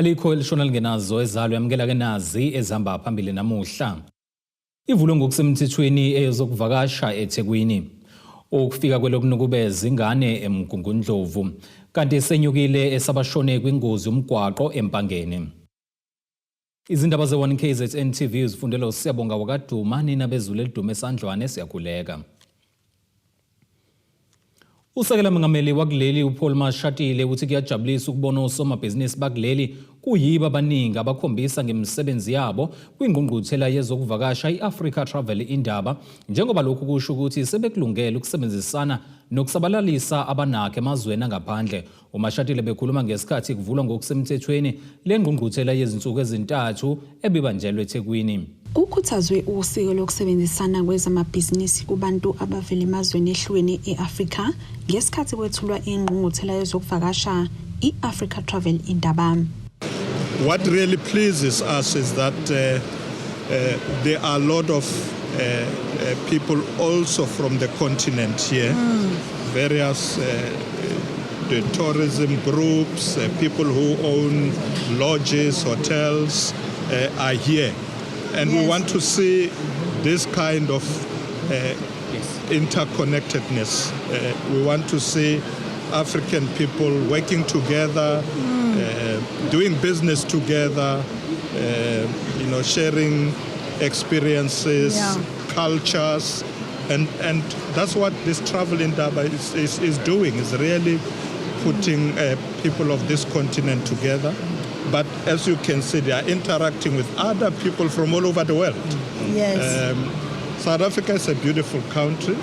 Alikho elishona lingenazo ezalo yamkela ke nazi ezihamba phambili namuhla. Ivulwe ngokusemthethweni eyozokuvakasha eThekwini. Ukufika kwelokunukubeza ingane eMgungundlovu kanti senyukile esabashone kwingozi yomgwaqo eMpangeni. Izindaba ze1 KZN TV uzifundela uSiyabonga wakaduma nina bezulu elidume esandlwane siyakhuleka. Usekela mengameli wakuleli uPaul Mashatile uthi kuyajabulisa ukubona osomabhizinisi bakuleli kuyiba abaningi abakhombisa ngemisebenzi yabo kwingqungquthela yezokuvakasha iAfrica Travel Indaba njengoba lokhu kusho ukuthi sebekulungela ukusebenzisana nokusabalalisa abanakhe emazweni angaphandle. uMashatile bekhuluma ngesikhathi kuvulwa ngokusemthethweni lengqungquthela yezinsuku ezintathu ebibanjelwe eThekwini. Ukhuthazwe usiko lokusebenzisana kwezamabhizinisi kubantu abavela emazweni ehlukene eAfrika ngesikhathi kwethulwa ingqungquthela yezokuvakasha iAfrica Travel Indaba. What really pleases us is that there are a lot of people also from the continent here, various the tourism groups, people who own lodges, hotels are here. And we want to see this kind of interconnectedness. We want to see African people working together, doing business together, sharing experiences, cultures, and that's what this Travel Indaba is doing. Is really putting people of this continent together. But as you can see, they are interacting with other people from all over the world. Yes. South Africa is a beautiful country.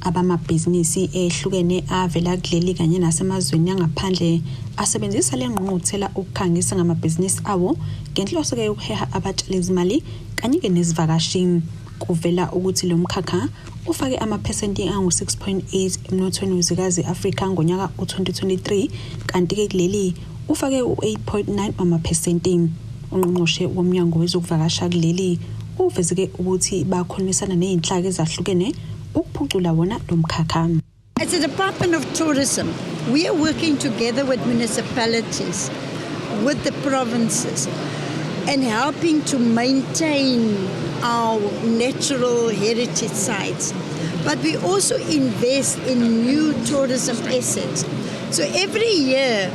Abamabhizinisi ehlukene avela kuleli kanye nasemazweni angaphandle asebenzisa lengqungquthela ukukhangisa ngamabhizinisi awo ngenhloso ke ukuheha abatshali izimali kanye ke nezivakashi. Kuvela ukuthi lo mkhakha ufake amaphesenti angu-6.8 emnothweni wezikazi Afrika ngonyaka u-2023 kanti ke kuleli ufake u-8.9 amaphesenti. Ungqongqoshe womnyango wezokuvakasha kuleli uveze ukuthi bakhulumisana nezinhlaka ezahlukene ukuphucula wona lo mkhakha. As a Department of Tourism, we are working together with municipalities, with the provinces, and helping to maintain our natural heritage sites. But we also invest in new tourism assets. So every year,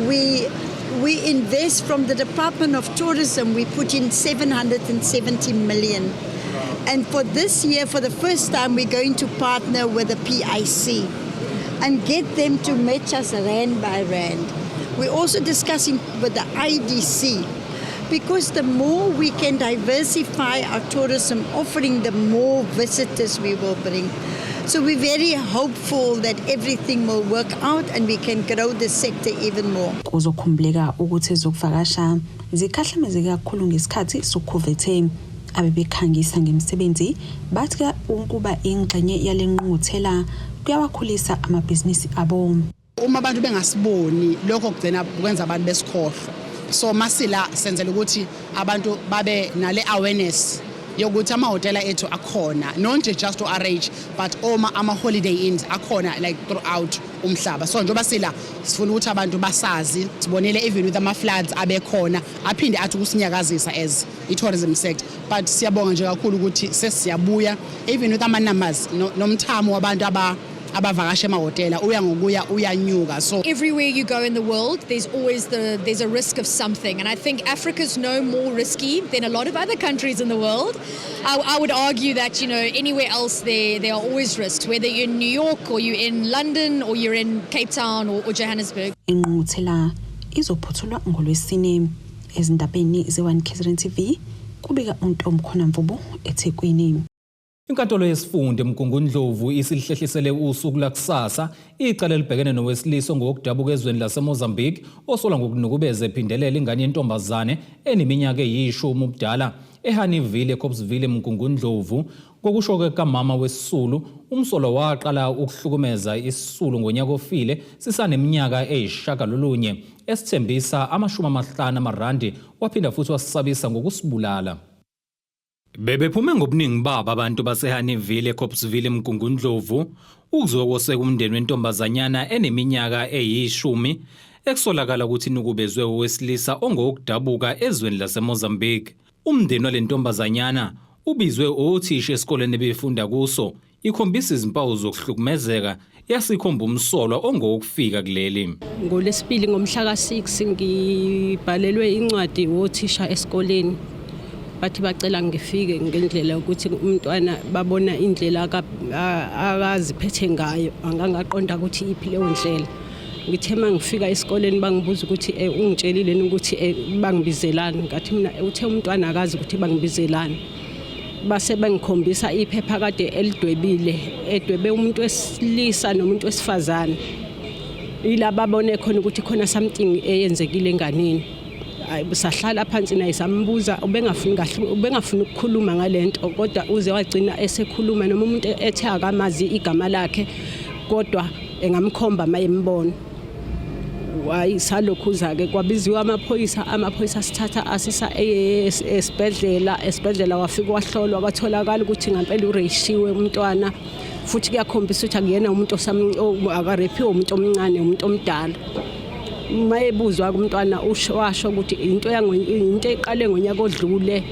we invest from the Department of Tourism, we put in 770 million. And for this year, for the first time, we're going to partner with the PIC and get them to match us rand by rand. We're also discussing with the IDC because the more we can diversify our tourism offering, the more visitors we will bring. So we're very hopeful that everything will work out and we can grow the sector even more. Kuzokhumbuleka ukuthi ezokuvakasha zikhahlumezeke kakhulu ngesikhathi soCOVID. Abebekhangisa ngemisebenzi bathi ukuba ingxenye yalengqungquthela kuyawakhulisa amabhizinisi abo. Uma abantu bengasiboni lokho kugcina kwenza abantu besikhohlwa. So masila senzele ukuthi abantu babe nale awareness yokuthi amahotela ethu akhona, not just to arrange but ama holiday inns akhona like throughout umhlaba. So njoba sila sifuna ukuthi abantu basazi sibonele even with ama floods abekhona aphinde athi kusinyakazisa as i-tourism sector. But siyabonga nje kakhulu ukuthi sesiyabuya even with ama numbers nomthamo wabantu abavakasha emahotela uya ngokuya uyanyuka. So everywhere you go in the world there's always there's a risk of something, and I think Africa's no more risky than a lot of other countries in the world. I would argue that anywhere else there are always risks, whether you're in New York or you're in London or you're in Cape Town or Johannesburg. Ingqungquthela izophuthulwa ngoLwesine ezindabeni ze1 KZN TV kubika uNtomkhona Mvubu eThekwini. Inkantolo yesifundo eMgungundlovu isihlehlisele usuku lakusasa icala libhekene nowesiliso ngokudabuka ezweni laseMozambique osola ngokunukubeza ephindelela ingane yentombazane eneminyaka eyishumi ubudala eHaniville eCobsville eMgungundlovu. Ngokusho kamama wesisulu, umsolo waqala ukuhlukumeza isisulu ngonyaka ofile sisaneminyaka eyishagalolunye esithembisa ama50 waphinda futhi wasisabisa ngokusibulala. Bebephume ngobuningi babo abantu baseHaniville eCobsville eMgungundlovu ukuzokoseka umndeni wentombazanyana eneminyaka eyishumi ekusolakala ukuthi nukubezwe owesilisa ongokudabuka ezweni laseMozambique. Umndeni walentombazanyana ubizwe othisha esikoleni ebefunda kuso ikhombisa izimpawu zokuhlukumezeka yasikhomba umsolwa ongokufika kuleli. NgoLwesibili ngomhla ka6 ngibhalelwe incwadi wothisha esikoleni. Bathi bacela ngifike ngendlela ukuthi umntwana babona indlela akaziphethe ngayo angangaqonda ukuthi iphi leyo ndlela. Ngithema ngifika esikoleni bangibuza ukuthi ungitshelile ukuthi bangibizelani. Ngathi mina uthe umntwana akazi ukuthi bangibizelani. Base bangikhombisa iphepha kade elidwebile edwebe umuntu wesilisa nomuntu wesifazane. Ila babone khona ukuthi khona something eyenzekile enganeni. Sahlala phansi naye sambuza ubengafuni ukukhuluma ngalento kodwa uze wagcina esekhuluma noma umuntu ethe akamazi igama lakhe kodwa engamkhomba mayembona. Wayisalokhuza ke kwabiziwa amaphoyisa sithatha asisa esibhedlela wafika wahlolwa kwatholakala ukuthi ngempela ureshiwe umntwana futhi kuyakhombisa ukuthi akuyena umuntu akarepiwe umuntu omncane umuntu omdala. Mayebuzwa kumntwana washo ukuthi into eqale ngonyaka odlule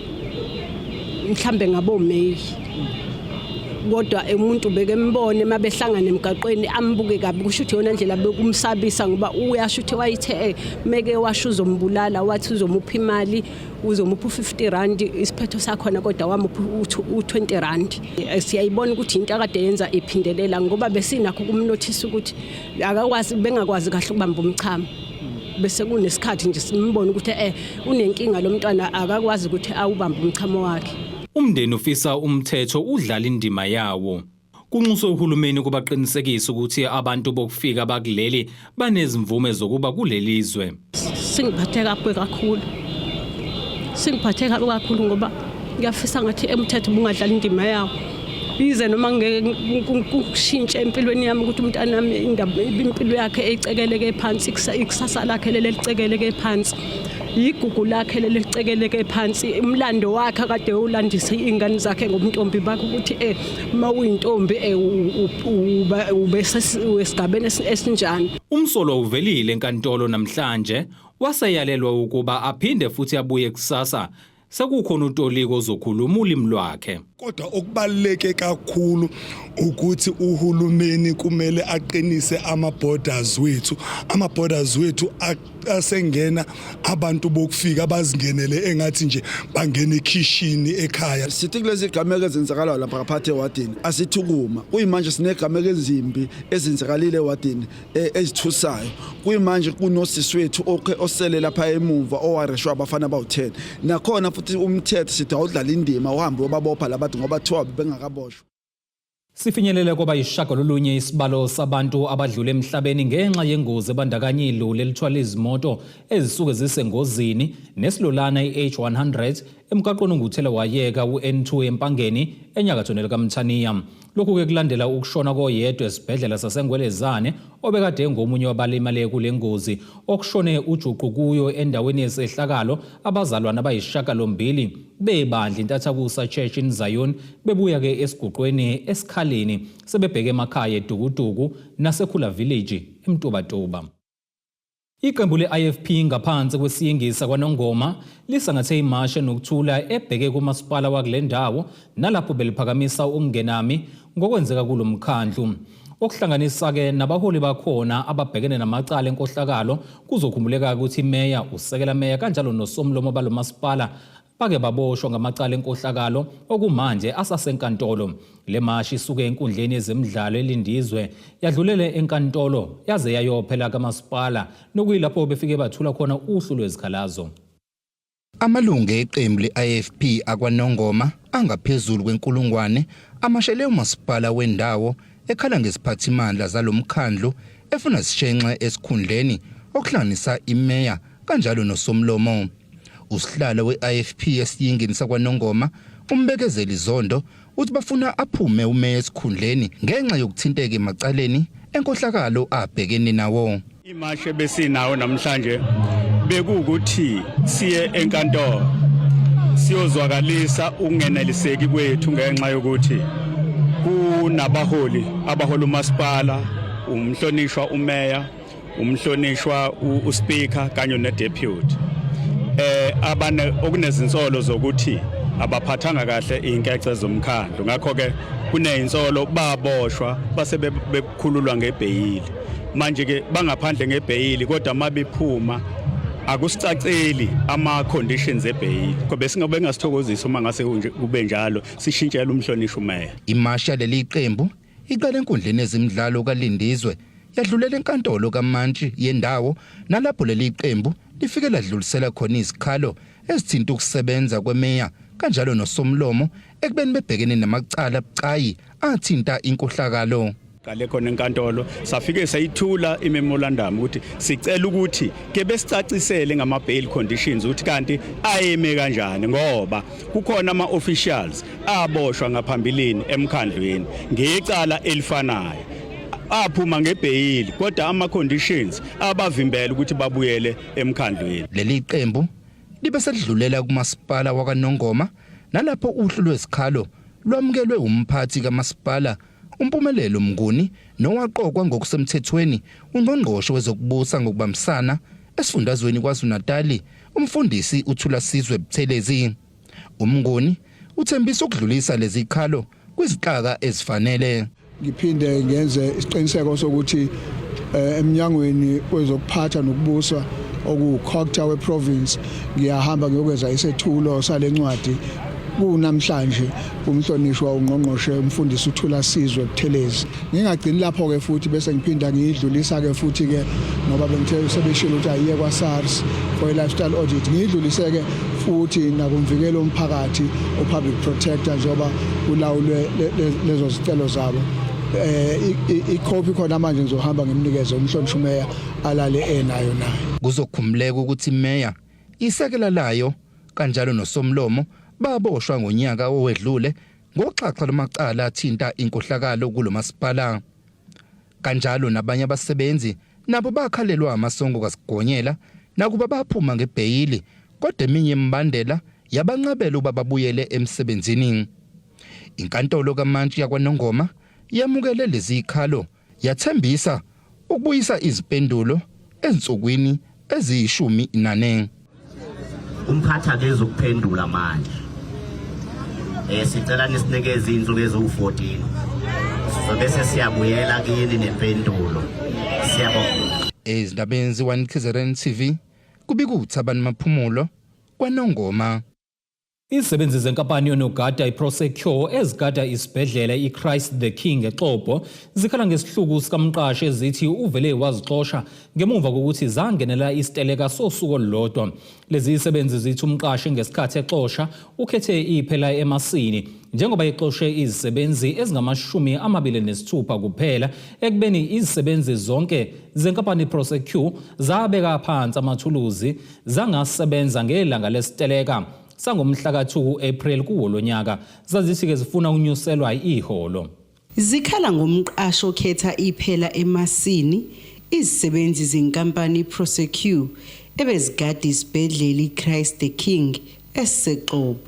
mhlambe ngabo May kodwa umuntu bekembone mabehlangana emgaqweni ambuke kabi kusho ukuthi yona ndlela bekumsabisa ngoba uyasho ukuthi wayithe meke washo uzombulala wathi uzomupha imali uzomupha 50 rand isiphetho sakhona kodwa wamupha u20 rand. Siyayibona ukuthi into akade yenza iphindelela ngoba besinakho kumnothisa ukuthi akakwazi bengakwazi kahle ukubamba umchamo. Bese kunesikhathi nje simbona ukuthi unenkinga lo mntwana akakwazi ukuthi awubambe umchamo wakhe. Umndeni ufisa umthetho udlala indima yawo. Kunxuswe uhulumeni kubaqinisekisa ukuthi abantu bokufika bakuleli banezimvume zokuba kulelizwe. Singiphathe kakhulu ngoba ngiyafisa ngathi umthetho bungadlala indima yawo. Bize noma ngekushintsha empilweni yami ukuthi umntana nami impilo yakhe eyicekeleke phansi ikusasa lakhe lelicekeleke phansi. Igugu lakhe lelicekeleke phansi umlando wakhe akade ulandisa ingane zakhe ngobuntombi bakhe ukuthi mawuyintombi ubesigabeni esinjani. Umsolwa uvelile enkantolo namhlanje waseyalelwa ukuba aphinde futhi abuye kusasa sekukhona utoliko ozokhuluma ulimi lwakhe. Kodwa okubaluleke kakhulu ukuthi uhulumeni kumele aqinise ama-borders wethu asengena abantu bokufika abazingenele engathi nje bangena ekhishini ekhaya. Sithi kulezi gameko ezenzakalayo lapha ngaphathe ewadini asithukuma kuyimanje sinegameko ezimbi ezenzakalile ewadini ezithusayo kuyimanje kunosisi wethu osele lapha emuva owareshwa abafana abawu10 nakhona futhi umthetho sithi awudlala indima uhambe wababopha labantu ngoba thiwa bengakaboshwa. Sifinyelele kwaba isishagalolunye isibalo sabantu abadlule emhlabeni ngenxa yengozi ebandakanya iloli elithwala izimoto ezisuke zisengozini nesilolana iH100 emgaqweni onguthela wayeka uN2 empangeni enyakathonela kaMthaniya. Lokhu ke kulandela ukushona koyedwa esibhedlela saseNgwelezane obekade engomunye wabalimale kule ngozi okushone ujuqu kuyo endaweni yesehlakalo abazalwana abayishagalombili bebandla intathakusa Church in Zion bebuya ke esiguqweni esikhaleni sebebheke emakhaya edukuduku nasekhula village eMtubatuba. Iqembu le-IFP ngaphansi kwesiyingisa kwaNongoma lisangathe imashe nokuthula ebheke kumasipala wakule ndawo nalapho beliphakamisa ukungenami ngokwenzeka kulomkhandlu. Okuhlanganisa ke nabaholi bakhona ababhekene namacala enkohlakalo kuzokhumuleka ukuthi imeya usekela meya kanjalo nosomlomo balomasipala bake baboshwa ngamacala enkohlakalo okumanje asasenkantolo. Le mashi isuke enkundleni yezemidlalo elindizwe yadlulele enkantolo yaze yayophela kamasipala nokuyilapho befike bathula khona uhlu lwezikhalazo. Amalungu eqembu le-IFP akwaNongoma angaphezulu kwenkulungwane amashele umasipala wendawo ekhala ngesiphathimandla zalomkhandlu efuna sishenxe esikhundleni okuhlanganisa imeya kanjalo nosomlomo. Usihlalo we-IFP esiyingini sakwaNongoma umbekezeli Zondo uthi bafuna aphume umeya esikhundleni ngenxa yokuthinteka emacaleni enkohlakalo abhekene nawo. Imashe besinawo namhlanje bekuwukuthi siye enkantolo siyozwakalisa ukungeneliseki kwethu ngenxa yokuthi kunabaholi umasipala umhlonishwa umeya umhlonishwa uSpeaker kanye neDeputy abane okunezinsolo zokuthi abaphathanga kahle inkece zomkhandlu ngakho ke kunezinsolo baboshwa base bekhululwa ngebhayili manje ke bangaphandle ngebhayili kodwa mabephuma akusicaceli ama conditions ebhayili ngoba singabe ngasithokozisa uma ngase kube njalo sishintshela umhlonishwa umeya. Imasha leli qembu iqala enkundleni ezimidlalo kaLindizwe yadlulela enkantolo kaMantshi yendawo nalapho leli qembu lifike ladlulisela khona izikhalo ezithinta ukusebenza kwemeya kanjalo nosomlomo ekubeni bebhekene namacala abucayi athinta inkohlakalo. Kale khona enkantolo safike sayithula imemorandum ukuthi sicela ukuthi ke besicacisele ngama bail conditions ukuthi kanti ayeme kanjani ngoba kukhona ama officials aboshwa ngaphambilini emkhandlweni ngecala elifanayo aphuma ngebhayili kodwa ama conditions abavimbela ukuthi babuyele emkhandlweni. Leli qembu libe sedlulela kumasipala wakwaNongoma nalapho uhlu lwesikhalo lwamukelwe umphathi kamasipala uMpumelelo Mnguni nowaqokwa ngokusemthethweni ungqongqoshe wezokubusa ngokubambisana esifundazweni KwaZulu-Natal umfundisi uThula Sizwe Buthelezi. uMnguni uthembisa ukudlulisa lezi zikhalo kwizixaka ezifanele. Ngiphinde ngenze isiqiniseko sokuthi eminyangweni wezokuphatha nokubusa okukhokta weprovince ngiyahamba ngiyokwenza isethulo salencwadi kunamhlanje umhlonishwa ungqongqoshe umfundisi uThula Sizwe Buthelezi. Ngingagcini lapho ke futhi bese ngiphinda ngiyidlulisa ke futhi ke ngoba bengithe sebeshilo ukuthi ayiye kwaSARS for lifestyle audit ngiyidlulise ke futhi nakumvikelo umphakathi upublic protector njoba ulawulwe lezo zicelo zabo. Icopy khona manje ngizohamba ngimnikeze umhlonishwa umeya alale enayo naye. Kuzokhumuleka ukuthi imeya isekela layo kanjalo nosomlomo baboshwa ngonyaka owedlule ngoxhaxha lomacala athinta inkohlakalo kulomasipala. Kanjalo nabanye abasebenzi nabo bakhalelwa amasongo kasigonyela nakuba baphuma ngebhayili kodwa eminye imbandela yabanqabela ukuba babuyele emsebenzini. Inkantolo kaMantshi yakwaNongoma yamukele lezi zikhalo yathembisa ukubuyisa izipendulo ezinsukwini eziyishumi-nane. Umphathi akeze ukuphendula manje. Sicela nisinikeze izinsuku eziwu-14. Bese siyabuyela kini nempendulo. Siyabonga. Ezindabeni ze-1KZN TV kubika uThabani Maphumulo kwaNongoma. Izisebenzi zenkampani yonogada iProsecure ezigada isibhedlela iChrist the King eXhobo zikhala ngesihluku sikamqashi ezithi uvele wazixosha ngemuva kokuthi zangenela isiteleka sosuku olulodwa. Lezi izisebenzi zithi umqashi ngesikhathi exosha ukhethe iphela emasini njengoba ixoshe izisebenzi ezingama-26 kuphela ekubeni izisebenzi zonke zenkampani iProsecure zabeka phansi amathuluzi zangasebenza ngelanga lesiteleka sangomhla ka-2 April kuwo lonyaka zazithi ke zifuna unyuselwa iholo. Zikhala ngomqasho okhetha iphela emasini izisebenzi zenkampani Prosecure ebezigada isibhedlela iChrist the King eSeqobo.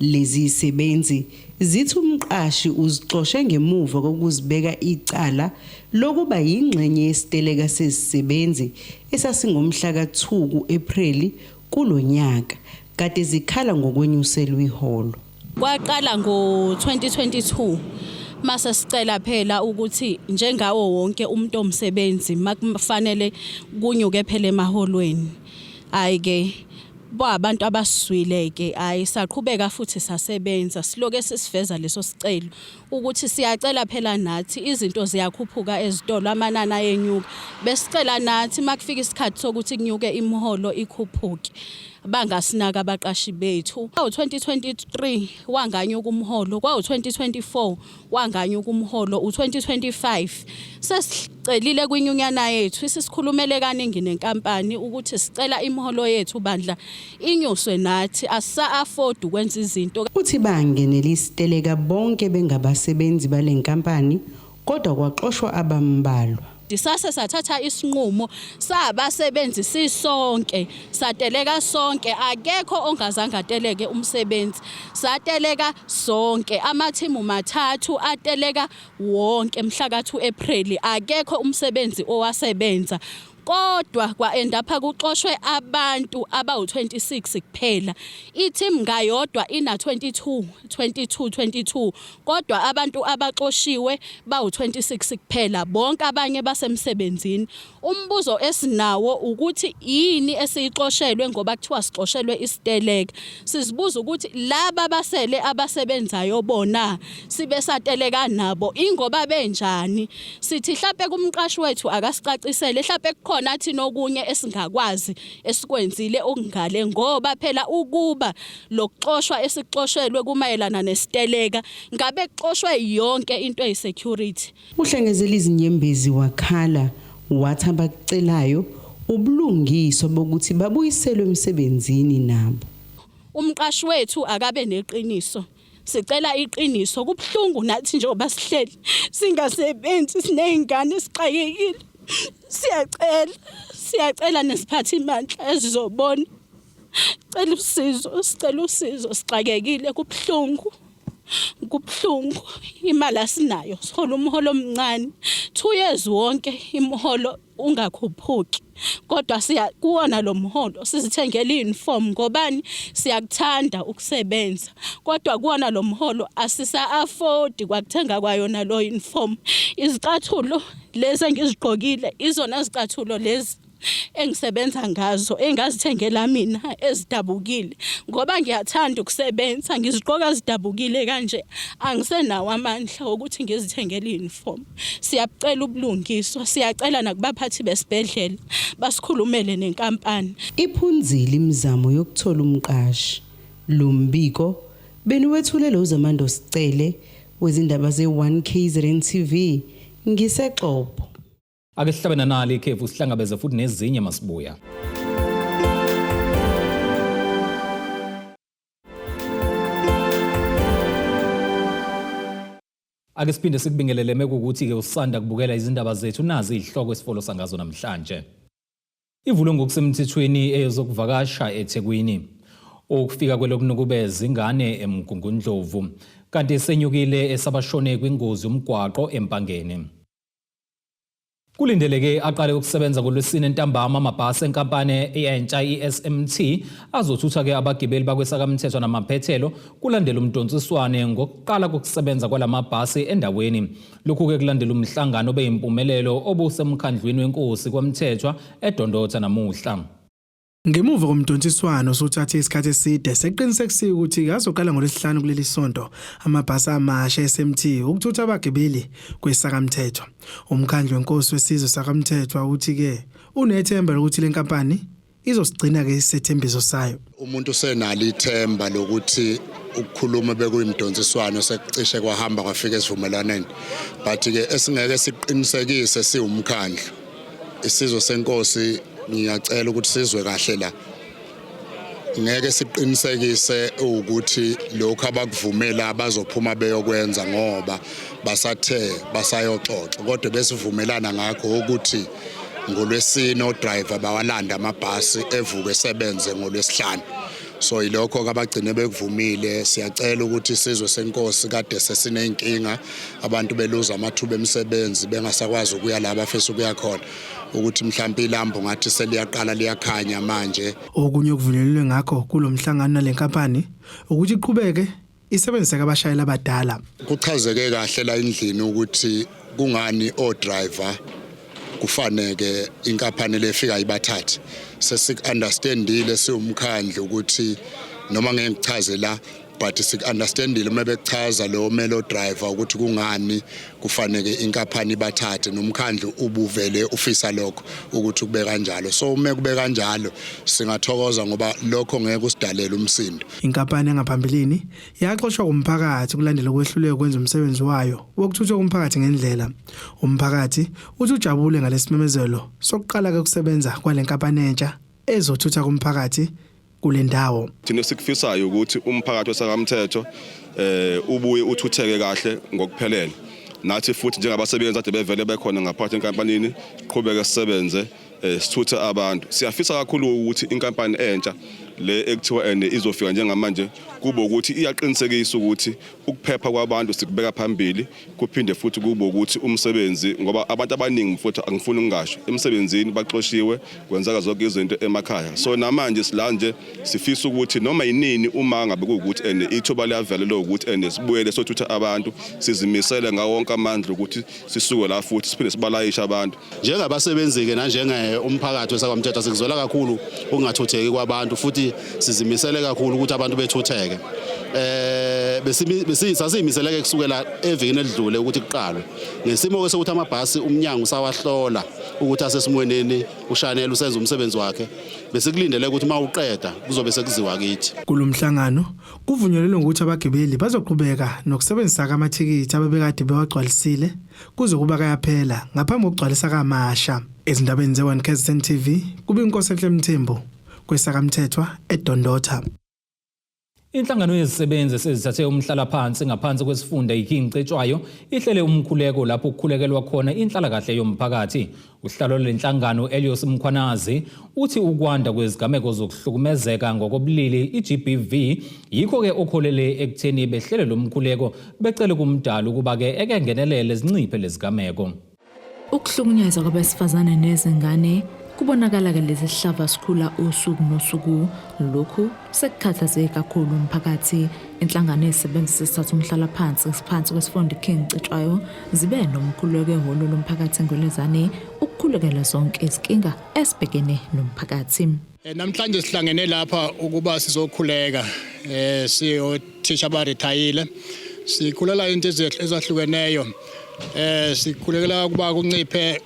Lezi izisebenzi zithi umqashi uzixoshe ngemuva kokuzibeka icala lokuba yingxenye yesiteleka sezisebenzi esasingomhla ka-2 April kulonyaka. Kade zikhala ngokwenyuselwa iholo. Kwaqala ngo-2022 mase sicela phela ukuthi njengawo wonke umuntu omsebenzi makufanele kunyuke phela emaholweni. Ayike abantu abaswileke ayisaqhubeka futhi sasebenza siloke sisiveza leso sicelo ukuthi siyacela phela nathi izinto ziyakhuphuka ezitolo amanani ayenyuka besicela nathi makufika isikhathi sokuthi kunyuke imiholo ikhuphuke bangasinaka abaqashi bethu. Kwawo-2023 wanganyuka umholo, kwawo-2024 wanganyuka umholo, u-2025 sesicelile kwinyunyana yethu isisikhulumele kaningi nenkampani ukuthi sicela imiholo yethu bandla inyuswe nathi asa-afford ukwenza izinto. Uthi bangenela isiteleka bonke bengabasebenzi bale nkampani kodwa kwaxoshwa abambalwa. Disase sathatha isinqumo sabasebenzi sisonke sateleka sonke akekho ongazange ateleke umsebenzi sateleka sonke amathimu mathathu ateleka wonke mhla ka-2 April akekho umsebenzi owasebenza kodwa kwaendapha kuxoshwe abantu abawu26 kuphela. I-team ngayodwa ina 22 kodwa abantu abaxoshiwe bawu26 kuphela, bonke abanye basemsebenzini. Umbuzo esinawo ukuthi yini esiyixoshelwe ngoba kuthiwa sixoshelwe isiteleka. Sizibuza ukuthi laba basele abasebenzayo bona sibe sateleka nabo ingoba benjani. Sithi mhlawumbe kumqashi wethu akasicacisele, mhlawumbe kukhona athi nokunye esingakwazi esikwenzile okungale ngoba phela ukuba lokuxoshwa esixoshelwe kumayelana nesiteleka ngabe kuxoshwe yonke into eyisecurity. Uhlengezela izinyembezi wakhala wathi abakucelayo ubulungiswa bokuthi babuyiselwe emsebenzini nabo. Umqashi wethu akabe neqiniso. Sicela iqiniso, kubhlungu nathi njengoba sihleli singasebenzi sinezingane esixakekile. Siyacela nesiphathi mandla ezizobona. Sicela usizo sixakekile kubhlungu. Imali asinayo, sihola umholo omncane. 2 years wonke imholo ungakhuphuki. Kodwa kuwona lo mholo sizithengela uniform ngobani siyakuthanda ukusebenza. Kodwa kuwona lo mholo asisa afford kwakuthenga kwayona lo uniform. Izicathulo lezi engizigqokile izona izicathulo lezi engisebenza ngazo engazithengela mina ezidabukile ngoba ngiyathanda ukusebenza ngizigqoka zidabukile kanje angisenawo amandla ukuthi ngizithengele uniform. Siyacela ubulungiswa, siyacela nakubaphathi besibedlela basikhulumele nenkampani. Iphunzile imizamo yokuthola umqashi. Lo mbiko beniwethulele uZamando Sicele wezindaba ze1 KZN TV ngiseXhobo. Ake sihlabena nalo ikhefu sihlangabeze futhi nezinye masibuya. Ake siphinde sikubingelele mekuthi ke usanda kubukela izindaba zethu nazi izihloko esifolo sangazo namhlanje. Ivulo ngokusemthethweni eyozokuvakasha eThekwini. Ukufika kwelokunukubeza ingane eMgungundlovu kanti senyukile esabashone kwingozi yomgwaqo eMpangeni. Kulindeleke aqale ukusebenza ngoLwesine ntambama amabhasi enkampani entsha iSMT azothutha ke abagibeli bakwesakamthethwa namaphethelo kulandela umdonsiswane ngokuqala kokusebenza kwalamabhasi endaweni. Lokhu ke kulandela umhlangano beyimpumelelo obusemkhandlwini wenkosi kwamthethwa eDondotha namuhla. Ngemuva komdonsiswano sothathe isikhathi eside seqinisekiswe ukuthi kazoqala ngoLwesihlanu kuleli sonto amabhasi amasha SMT ukuthutha abagibeli kwesakamthethwa. Umkhandlu wenkosi wesizwe sakamthethwa uthi ke unethemba lokuthi le nkampani izosigcina ke isethembiso sayo. Umuntu senalo ithemba lokuthi ukukhuluma bekuyimdonsiswano sekucishe kwahamba kwafika esivumelaneni, but ke esingeke siqinisekise siwumkhandlu isizwe senkosi. Ngiyacela ukuthi sizwe kahle la. Ngeke siqinisekise ukuthi lokho abakuvumela abazophuma beyokwenza ngoba basayoxoxa. Kodwa besivumelana ngakho ukuthi ngoLwesine odriver bawalanda amabhasi evuke esebenze ngoLwesihlanu. So ilokho kabagcine bekuvumile. Siyacela ukuthi sizwe senkosi kade sesinenkinga abantu beluza amathuba emisebenzi bengasakwazi ukuya la abafisa ukuya khona ukuthi mhlawumbe ilambo ngathi seliyaqala liyakhanya manje. Okunye okuvulelwe ngakho kulomhlangano nalenkampani ukuthi iqhubeke isebenzise abashayeli abadala. Kuchazeke kahle la endlini ukuthi kungani odriver kufanele inkampani lefika ibathathe. Sesik-understandile siwumkhandlu ukuthi noma ngeke ngichaze la but sik-understandile uma bechaza lo melo driver ukuthi kungani kufanele inkampani ibathathe nomkhandlu ubuvele ufisa lokho ukuthi kube kanjalo. So uma kube kanjalo singathokoza ngoba lokho ngeke usidalela umsindo. Inkampani engaphambilini yaxoshwa kumphakathi kulandela ukwehluleka ukwenza umsebenzi wayo wokuthuthwa kumphakathi ngendlela. Umphakathi uthi ujabule ngalesimemezelo sokuqala ke kusebenza kwale nkampani entsha ezothutha kumphakathi kule ndawo. Thina sikufisayo ukuthi umphakathi wesakamthetho ubuye uthutheke kahle ngokuphelele. Nathi futhi njengabasebenzi ade bevele bekhona ngaphakathi enkampanini qhubeka sisebenze sithuthe abantu. Siyafisa kakhulu ukuthi inkampani entsha le ekuthiwa izofika njengamanje kube ukuthi iyaqinisekisa ukuthi ukuphepha kwabantu sikubeka phambili kuphinde futhi kube ukuthi umsebenzi ngoba abantu abaningi futhi angifuni ngisho emsebenzini baxoshiwe kwenzeka zonke izinto emakhaya so namanje silanje sifisa ukuthi noma yinini uma ngabe ukuthi ithuba liyavelela ukuthi sibuyele sothutha abantu sizimisele ngawo wonke amandla ukuthi sisuke la futhi siphinde sibalayisha abantu njengabasebenzi ke nanjenge umphakathi wesakwamthetho sikuzwela kakhulu ukungathutheki kwabantu futhi sizimisele kakhulu ukuthi abantu bethutheke sasiyimisele kusukela evikini edlule ukuthi kuqalwe ngesimo sokuthi amabhasi umnyango usawahlola ukuthi asesimweneni ushanele usenza umsebenzi wakhe bese kulindele ukuthi mawuqeda kuzobe sekuziwa kithi kulomhlangano kuvunyelwe ukuthi abagibeli bazoqhubeka nokusebenzisa amathikithi abebekade bewagcwalisile kuze kuba kayaphela ngaphambi kokugcwalisa kamasha ezindabeni ze1 KZN TV kube inkosi eNhlemthembu kwesakamthethwa eDondotha. Inhlangano yezisebenzi esezithathe umhlala phansi ngaphansi kwesifunda iKing Cetshwayo ihlele umkhuleko lapho ukukhulekelwa khona inhlala kahle yomphakathi. Uhlalo lenhlangano Elios Mkhwanazi uthi ukwanda kwezigameko zokuhlukumezeka ngokobulili iGBV yikho ke okholele ekutheni behlele lomkhuleko becele kumdala ukuba ke ekengenelele zinciphe lezigameko. Ukuhlukunyezwa kwabesifazane nezingane kubonakala ke lezi hlava sikhula usuku nosuku lokhu sekukhathaze kakhulu umphakathi. Inhlangano ezisebenzi esithatha umhlala phansi kwesifunda iKing Cetshwayo zibe nomkhuleko ehholo lomphakathi eNgwelezane ukukhulekela zonke izinkinga esibhekene nomphakathi. Namhlanje sihlangene lapha ukuba sizokhuleka siyothisha abarithayile sikhulela into ezahlukeneyo sikhulekela ukuba kunciphe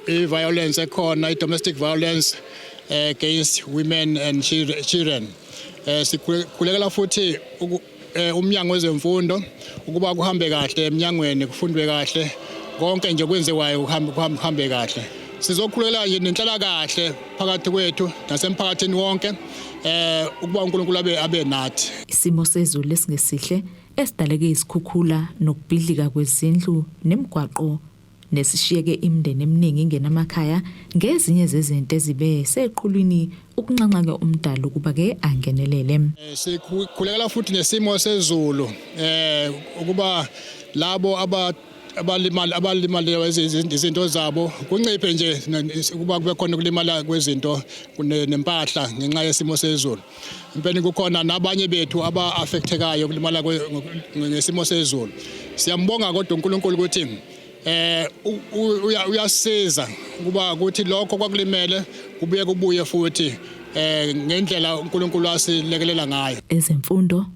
i-violence ekhona i-domestic violence against women and children. Sikhulekela futhi umnyango wezemfundo ukuba kuhambe kahle eminyangweni kufundwe kahle konke nje kwenziwayo kuhambe kahle. Sizokhulekela nje nenhlala kahle phakathi kwethu nasemphakathini wonke ukuba uNkulunkulu abe nathi. Isimo sezulu esingesihle esidaleke isikhukhula nokubhidlika kwezindlu nemigwaqo nesishiyeke imindeni eminingi ingenamakhaya ngezinye zezinto ezibe seqhulwini ukunxanxa ke umdala ukuba ke angenelele. Sikhulekela futhi nesimo sezulu ukuba labo abalimala izinto zabo kunciphe nje ukuba kube khona ukulimala kwezinto nempahla ngenxa yesimo sezulu. Impela kukhona nabanye bethu aba-affectekayo ukulimala ngesimo sezulu. Siyambonga kodwa uNkulunkulu ukuthi uyasiza ukuba ukuthi lokho kwakulimele kubuye futhi ngendlela uNkulunkulu asilekelela ngayo. Ezemfundo,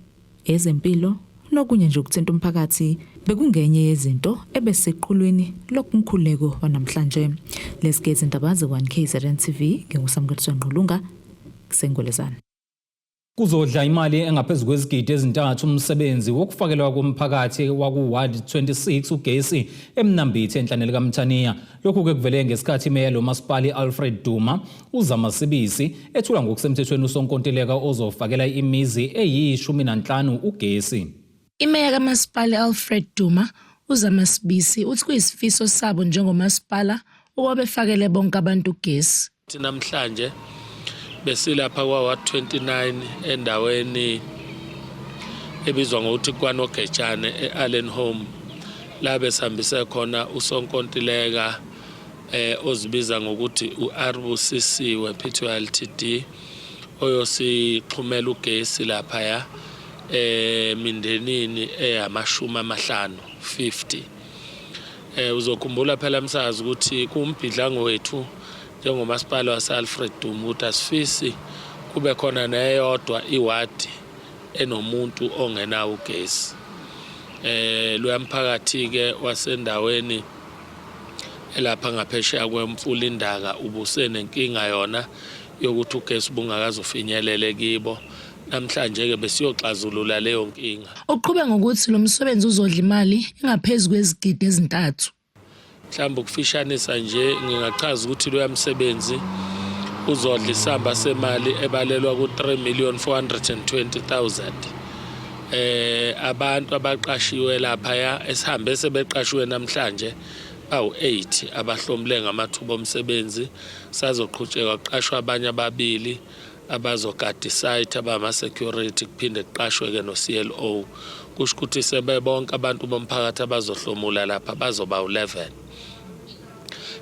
ezempilo nokunye nje ukuthinta umphakathi bekungenye yezinto ebeseqhulwini lokumkhuleko wanamhlanje. Lesigezi indaba ze1 KZN TV nginguSamkethiswa Ngqulunga kuseNgwelezane. Kuzodla imali engaphezulu kwezigidi ezintathu umsebenzi wokufakelwa komphakathi waku-Ward 26 ugesi eMnambithi enhlaneni kaMthaniya. Lokhu ke kuvele ngesikhathi imeya lomasipala Alfred Duma uZamasibisi ethula ngokusemthethweni usonkontileka ozofakela imizi eyi-15 ugesi. Imeya kamasipala Alfred Duma uZamasibisi uthi kuyisifiso sabo njengomasipala ukuba befakele bonke abantu ugesi. Namhlanje besilapha kwa 29 endaweni ebizwa ngokuthi kwaNogetshane eAllen Home la besihambise khona usonkontileka ozibiza ngokuthi uArbusisiwe Pty Ltd oyosixhumela ugesi lapha ya emindenini eyama50 uzokhumbula phela msazi ukuthi kumbhidlango wethu njengomasipala waseAlfred Duma ukuthi asifisi kube khona neyodwa iwadi enomuntu ongenawo ugesi. Lwamphakathi ke wasendaweni elapha ngaphesheya kwemfula indaka ubusenenkinga yona yokuthi ugesi bungakazofinyelele kibo. Namhlanje ke besiyoxazulula leyo nkinga. Uqhubeka ngokuthi lo msebenzi uzodla imali engaphezulu kwezigidi ezintathu. Mhlawumbe ukufishanisa nje ngingachaza ukuthi lo yamsebenzi uzodla isamba semali ebalelwa ku3,420,000. Abantu abaqashiwe lapha ya esihambe sebeqashiwe namhlanje bawu8 abahlomule ngamathuba omsebenzi sazoqhutsheka qashwa abanye ababili abazogada site abama security kuphinde kuqashwe ke no CLO kusho ukuthi sebebonke abantu bomphakathi abazohlomula lapha bazoba u11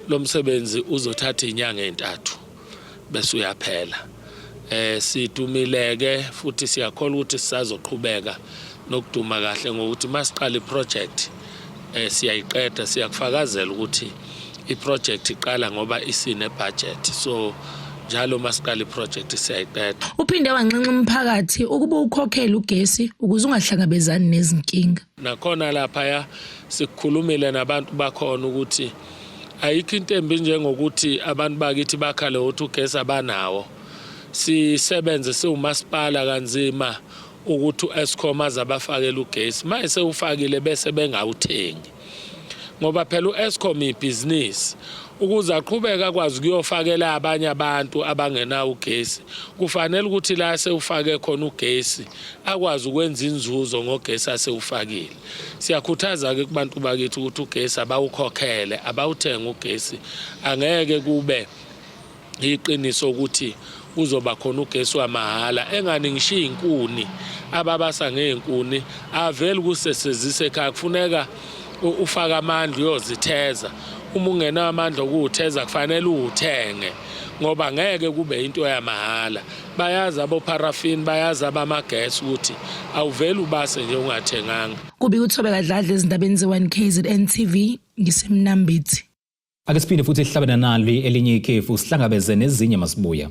lo msebenzi uzothatha inyanga ezintathu bese uyaphela sidumileke futhi siyakholwa ukuthi sisazoqhubeka nokuduma kahle ngokuthi masiqala iproject siyayiqeda siyakufakazela ukuthi iproject iqala ngoba isine budget so njalo masiqala iproject siyayiqeda. Uphinde wanxenxa umphakathi ukuba ukhokhele ugesi ukuze ungahlangabezani nezinkinga. Nakhona lapha sikukhulumile nabantu bakhona ukuthi ayikho into embi njengokuthi abantu bakithi bakhale ukuthi ugesi abanawo. Sisebenze siwumasipala kanzima ukuthi uEskom azabafakela ugesi mayese ufakile bese bengawuthengi ngoba phela uEskom ibusiness ukuze aqhubeka kwazi ukuyofakela abanye abantu abangenawo ugesi kufanele ukuthi la sewufake khona ugesi akwazi ukwenza inzuzo ngogesi asewufakile. Siyakhuthaza ke kubantu bakithi ukuthi ugesi abawukhokhele abawuthenga ugesi angeke kube iqiniso ukuthi uzoba khona ugesi wamahala engani ngishiya inkuni ababasa ngeenkuni avele kusesezise ekhaya kufuneka ufaka amandla uyozitheza uma ungena amandla okutheza kufanele uthenge ngoba ngeke kube into yamahala bayazi abo paraffin bayazi abamagesi ukuthi awuveli ubase nje ungathenganga. Kubi uThobe Kadladla ezindabeni ze1KZN TV ngisemnambithi. Ake siphinde futhi sihlabene nalo elinye ikhefu sihlangabeze nezinye masibuya.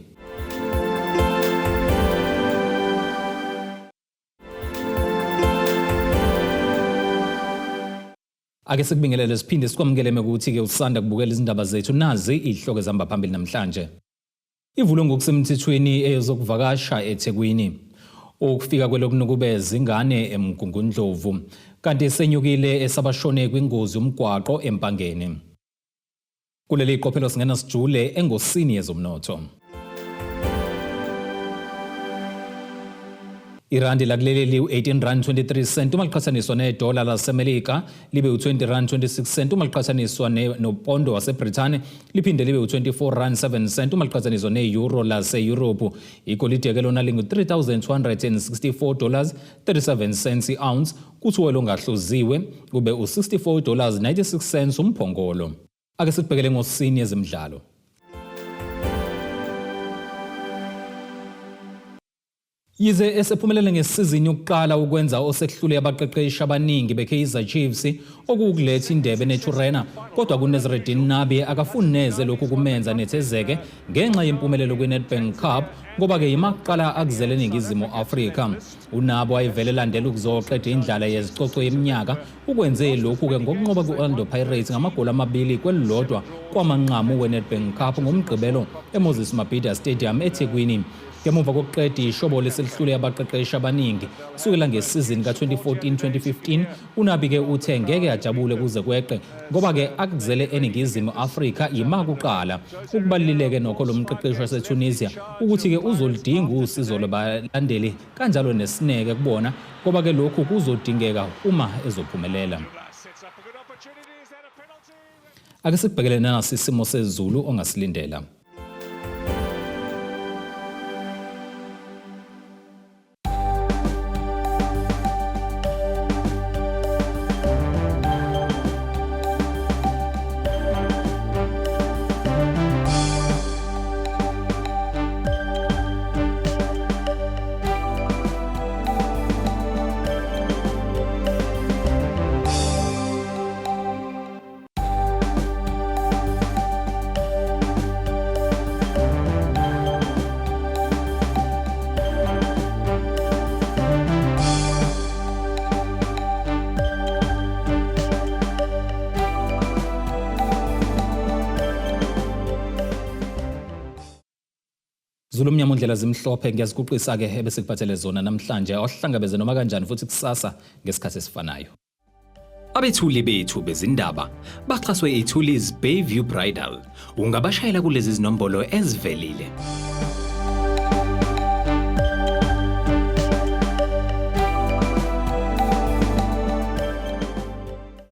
Ake sikubingelele siphinde sikwamukele ukuthi ke usanda kubukela izindaba zethu nazi ihloko ezihamba phambili namhlanje. Ivulwe ngokusemthethweni ezokuvakasha eThekwini. Ukufika kwelokunukubeza ingane eMgungundlovu kanti senyukile esabashone kwingozi yomgwaqo eMpangeni. Kuleli iqophelo singena sijule engosini yezomnotho. Irandi lakuleli u18.23 uma liqhathaniswa nedola laseMelika libe u20.26 uma liqhathaniswa nopondo waseBrithani liphinde libe u24.7 uma liqhathaniswa neeuro laseEurope. Igolide ke lona lingu$3,264.37 i-ounce kuthi oil ongahluziwe kube u$64.96 umphongolo. Ake sibhekele ngosini yezemidlalo. Yize esephumelele ngesizini yokuqala ukwenza osekuhlule abaqeqeshi abaningi beKaizer Chiefs okukuletha indebe neTurena kodwa kuNazarudeen Nabi akafuni neze lokhu kumenza nethezeke ngenxa yempumelelo kwiNedbank Cup ngoba ke imaqala akuzele eNingizimu Afrika. uNabo wayevele landela ukuzoqeda indlala yezicoco yeminyaka ukwenze lokhu ke ngokunqoba kuOrlando Pirates ngamagoli 2 kwelilodwa kwamanqamu weNedbank Cup ngomgqibelo eMoses Mabhida Stadium eThekwini. Ngemuva kokuqeda ishobo leselihlule abaqeqeshi abaningi sukela ngesizini ka2014-2015 uNabi ke uthe ngeke ajabule kuze kweqe ngoba ke akuzele eNingizimu Afrika imakuqala ukubaluleke nokho lomqeqeshi waseTunisia ukuthi ke uzolidinga usizo labalandeli kanjalo nesineke kubona ngoba ke lokhu kuzodingeka uma ezophumelela. Ake sibhekele nasisimo sezulu ongasilindela. Zulumnyama undlela zimhlophe ngiyazikuqisa ke bese kuphathele zona namhlanje awuhlangabeze noma kanjani futhi kusasa ngesikhathi esifanayo. Abethuli bethu bezindaba baxhaswe iThulis Bayview Bridal. Ungabashayela kulezi zinombolo ezivelile.